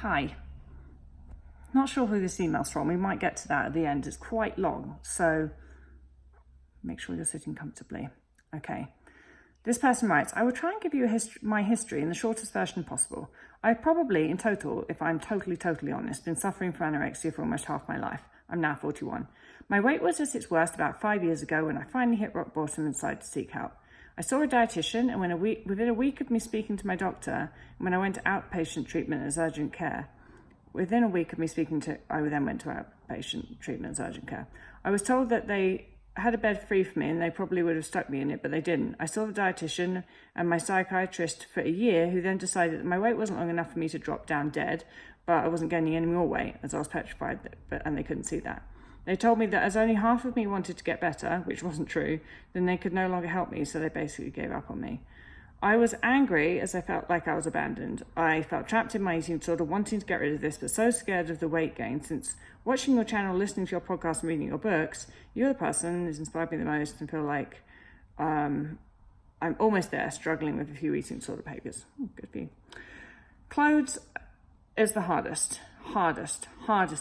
Hi. Not sure who this email's from. We might get to that at the end. It's quite long, so make sure you're sitting comfortably. Okay. This person writes, I will try and give you my history in the shortest version possible. I've probably, in total, if I'm totally honest, been suffering from anorexia for almost half my life. I'm now 41. My weight was at its worst about 5 years ago when I finally hit rock bottom and decided to seek help. I saw a dietitian, and within a week of me speaking to my doctor, when I went to outpatient treatment as urgent care, I then went to outpatient treatment as urgent care. I was told that they had a bed free for me and they probably would have stuck me in it, but they didn't. I saw the dietitian and my psychiatrist for a year, who then decided that my weight wasn't long enough for me to drop down dead, but I wasn't gaining any more weight as I was petrified, and they couldn't see that. They told me that as only half of me wanted to get better, which wasn't true, then they could no longer help me, so they basically gave up on me. I was angry as I felt like I was abandoned. I felt trapped in my eating disorder, wanting to get rid of this, but so scared of the weight gain. Since watching your channel, listening to your podcast, and reading your books, you're the person who's inspired me the most, and feel like I'm almost there, struggling with a few eating disorder behaviors. Good for you. Clothes is the hardest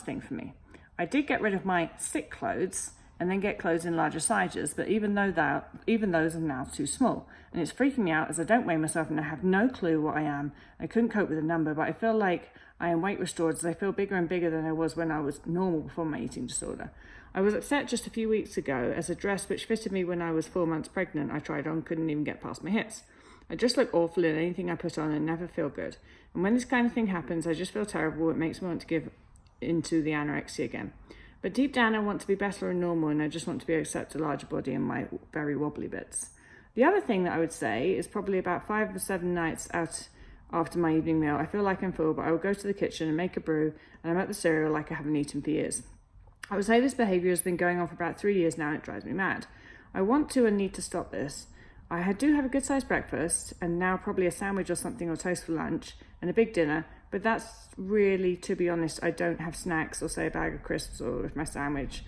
thing for me. I did get rid of my sick clothes and then get clothes in larger sizes, but even those are now too small. And it's freaking me out as I don't weigh myself and I have no clue what I am. I couldn't cope with the number, but I feel like I am weight restored as I feel bigger and bigger than I was when I was normal before my eating disorder. I was upset just a few weeks ago as a dress which fitted me when I was 4 months pregnant I tried on couldn't even get past my hips. I just look awful in anything I put on and never feel good. And when this kind of thing happens, I just feel terrible. It makes me want to give into the anorexia again. But deep down I want to be better and normal, and I just want to be able to accept a larger body and my very wobbly bits. The other thing that I would say is probably about 5 or 7 nights out after my evening meal, I feel like I'm full, but I will go to the kitchen and make a brew, and I'm at the cereal like I haven't eaten for years. I would say this behaviour has been going on for about 3 years now, and it drives me mad. I want to and need to stop this. I do have a good sized breakfast, and now probably a sandwich or something or toast for lunch, and a big dinner, but that's really, to be honest, I don't have snacks or say a bag of crisps or with my sandwich,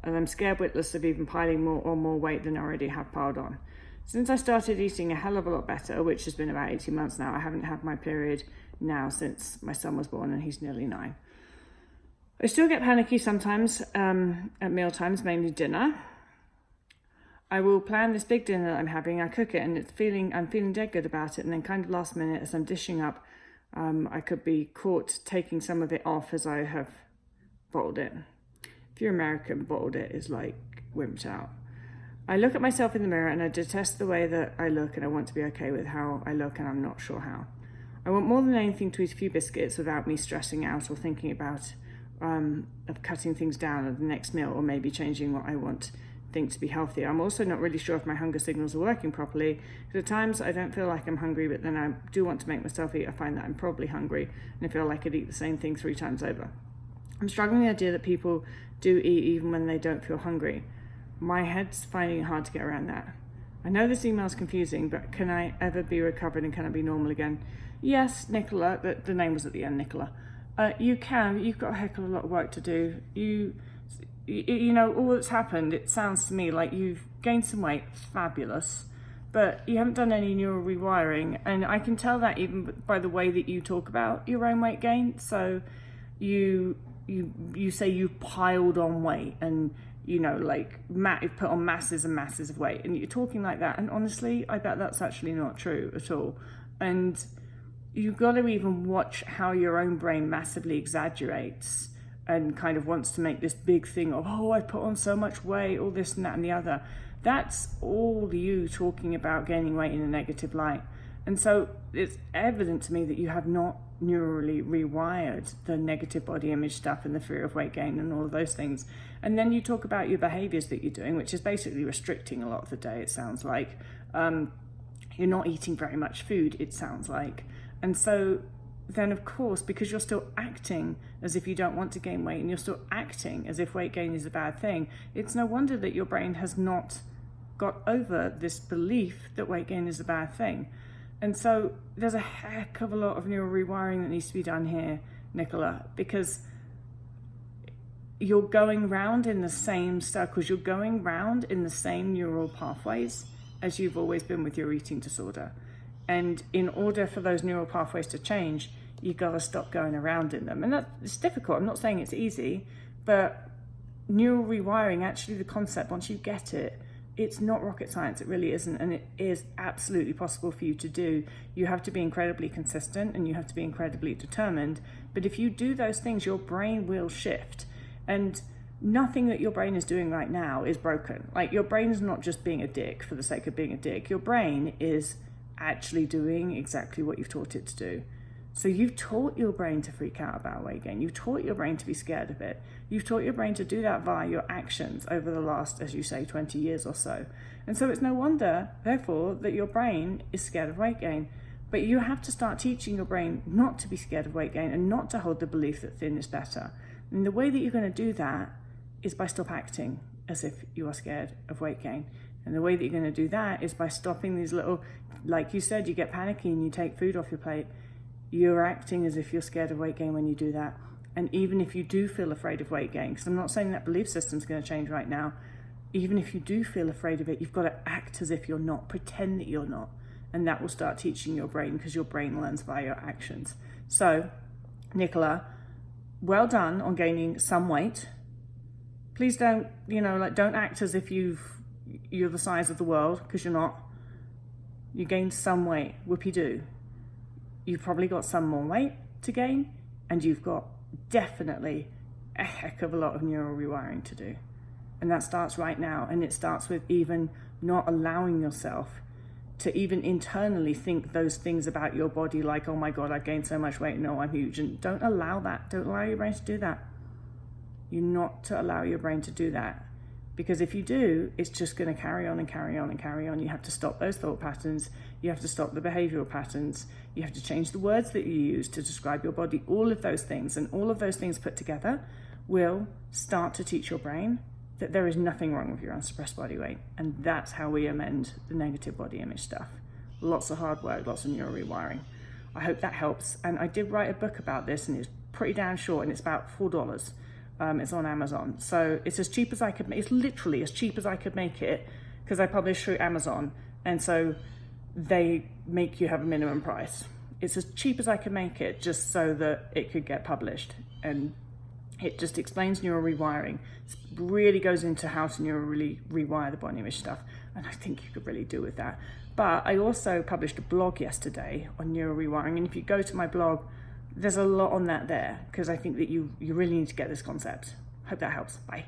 and I'm scared witless of even piling more weight than I already have piled on. Since I started eating a hell of a lot better, which has been about 18 months now, I haven't had my period now since my son was born and he's nearly 9. I still get panicky sometimes at meal times, mainly dinner. I will plan this big dinner that I'm having, I cook it, and I'm feeling dead good about it, and then kind of last minute as I'm dishing up, I could be caught taking some of it off as I have bottled it. If you're American, bottled it is like wimped out. I look at myself in the mirror and I detest the way that I look, and I want to be okay with how I look, and I'm not sure how. I want more than anything to eat a few biscuits without me stressing out or thinking about of cutting things down at the next meal, or maybe changing what I think to be healthier. I'm also not really sure if my hunger signals are working properly, because at times I don't feel like I'm hungry, but then I do want to make myself eat. I find that I'm probably hungry and I feel like I'd eat the same thing 3 times over. I'm struggling with the idea that people do eat even when they don't feel hungry. My head's finding it hard to get around that. I know this email is confusing, but can I ever be recovered and can I be normal again? Yes, Nicola, the name was at the end, Nicola. You can. You've got a heck of a lot of work to do. You know, all that's happened, it sounds to me like you've gained some weight, fabulous, but you haven't done any neural rewiring, and I can tell that even by the way that you talk about your own weight gain. So you say you've piled on weight, and you know, like you've put on masses and masses of weight, and you're talking like that, and honestly I bet that's actually not true at all. And you've got to even watch how your own brain massively exaggerates and kind of wants to make this big thing of, oh, I put on so much weight, all this and that and the other. That's all you talking about gaining weight in a negative light. And so it's evident to me that you have not neurally rewired the negative body image stuff and the fear of weight gain and all of those things. And then you talk about your behaviors that you're doing, which is basically restricting a lot of the day, it sounds like. You're not eating very much food, it sounds like. And so then of course, because you're still acting as if you don't want to gain weight, and you're still acting as if weight gain is a bad thing, it's no wonder that your brain has not got over this belief that weight gain is a bad thing. And so there's a heck of a lot of neural rewiring that needs to be done here, Nicola, because you're going round in the same circles, you're going round in the same neural pathways as you've always been with your eating disorder. And in order for those neural pathways to change, you got to stop going around in them. And it's difficult. I'm not saying it's easy, but neural rewiring, actually the concept, once you get it, it's not rocket science. It really isn't. And it is absolutely possible for you to do. You have to be incredibly consistent and you have to be incredibly determined. But if you do those things, your brain will shift. And nothing that your brain is doing right now is broken. Like, your brain is not just being a dick for the sake of being a dick. Your brain is actually doing exactly what you've taught it to do. So you've taught your brain to freak out about weight gain. You've taught your brain to be scared of it. You've taught your brain to do that via your actions over the last, as you say, 20 years or so. And so it's no wonder, therefore, that your brain is scared of weight gain. But you have to start teaching your brain not to be scared of weight gain and not to hold the belief that thin is better. And the way that you're going to do that is by stop acting as if you are scared of weight gain. And the way that you're going to do that is by stopping these little, like you said, you get panicky and you take food off your plate. You're acting as if you're scared of weight gain when you do that. And even if you do feel afraid of weight gain, because I'm not saying that belief system's going to change right now, even if you do feel afraid of it, you've got to act as if you're not, pretend that you're not. And that will start teaching your brain, because your brain learns via your actions. So, Nicola, well done on gaining some weight. Please don't, don't act as if you're the size of the world, because you're not. You gained some weight, whoopee-doo. You've probably got some more weight to gain, and you've got definitely a heck of a lot of neural rewiring to do. And that starts right now, and it starts with even not allowing yourself to even internally think those things about your body, like, oh my God, I've gained so much weight, no, I'm huge. And don't allow that. Don't allow your brain to do that. You're not to allow your brain to do that. Because if you do, it's just going to carry on and carry on and carry on. You have to stop those thought patterns. You have to stop the behavioral patterns. You have to change the words that you use to describe your body, all of those things. And all of those things put together will start to teach your brain that there is nothing wrong with your unsuppressed body weight. And that's how we amend the negative body image stuff. Lots of hard work, lots of neural rewiring. I hope that helps. And I did write a book about this, and it's pretty damn short, and it's about $4. It's on Amazon. So it's as cheap as I could, it's literally as cheap as I could make it, because I publish through Amazon. And so they make you have a minimum price. It's as cheap as I could make it, just so that it could get published. And it just explains neural rewiring. It really goes into how to neurally rewire the body image stuff. And I think you could really do with that. But I also published a blog yesterday on neural rewiring. And if you go to my blog, there's a lot on that there, because I think that you really need to get this concept. Hope that helps. Bye.